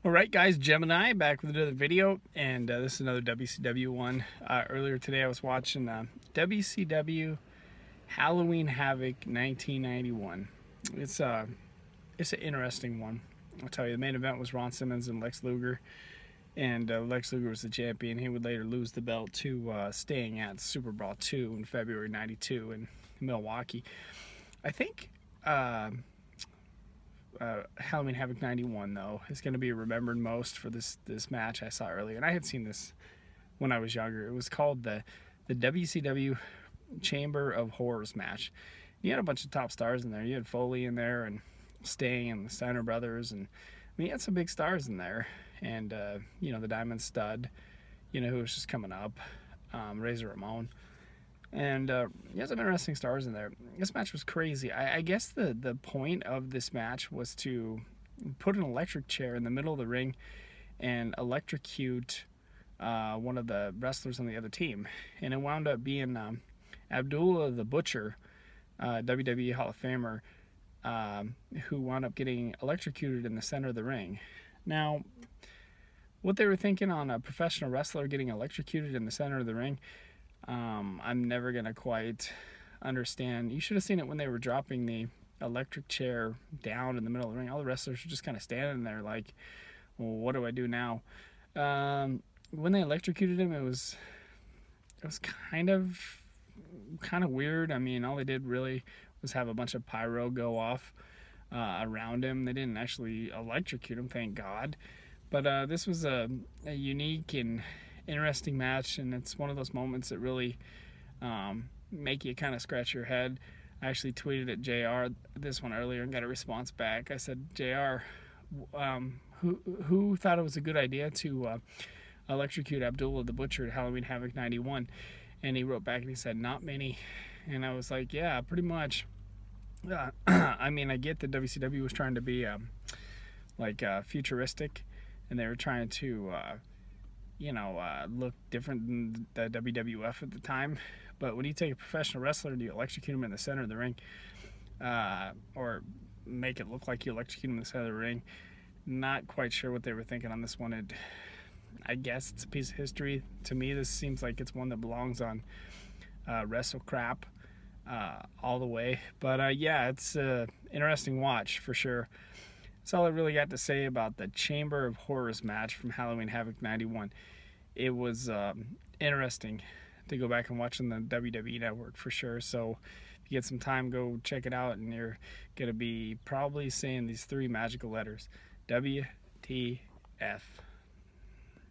Alright guys, Gemini back with another video, and this is another WCW one. Earlier today I was watching WCW Halloween Havoc 1991. It's an interesting one. I'll tell you, the main event was Ron Simmons and Lex Luger, and Lex Luger was the champion. He would later lose the belt to Sting at Super Brawl 2 in February '92 in Milwaukee. I think Halloween Havoc 91 though is going to be remembered most for this match I saw earlier, and I had seen this when I was younger. It was called the WCW Chamber of Horrors match. You had a bunch of top stars in there. You had Foley in there and Sting and the Steiner brothers, and I mean, you had some big stars in there, and you know, the Diamond Stud, you know, who was just coming up, Razor Ramon. And you had some interesting stars in there. This match was crazy. I guess the point of this match was to put an electric chair in the middle of the ring and electrocute one of the wrestlers on the other team. And it wound up being Abdullah the Butcher, WWE Hall of Famer, who wound up getting electrocuted in the center of the ring. Now, what they were thinking on a professional wrestler getting electrocuted in the center of the ring, I'm never gonna quite understand. You should have seen it when they were dropping the electric chair down in the middle of the ring. All the wrestlers were just kind of standing there like, well, what do I do now? When they electrocuted him, it was kind of weird. I mean, all they did really was have a bunch of pyro go off around him. They didn't actually electrocute him, thank God. But this was a unique and interesting match, and it's one of those moments that really make you kind of scratch your head. I actually tweeted at JR this one earlier and got a response back. I said, JR, who thought it was a good idea to electrocute Abdullah the Butcher at Halloween Havoc 91? And he wrote back and he said, not many. And I was like, yeah, pretty much. I mean, I get that WCW was trying to be futuristic, and they were trying to look different than the WWF at the time. But when you take a professional wrestler and you electrocute him in the center of the ring, or make it look like you electrocute him in the center of the ring, not quite sure what they were thinking on this one. I guess it's a piece of history. To me, this seems like it's one that belongs on Wrestle Crap all the way. But yeah, it's an interesting watch for sure. That's all I really got to say about the Chamber of Horrors match from Halloween Havoc 91. It was interesting to go back and watch on the WWE Network for sure. So if you get some time, go check it out, and you're going to be probably saying these three magical letters: WTF.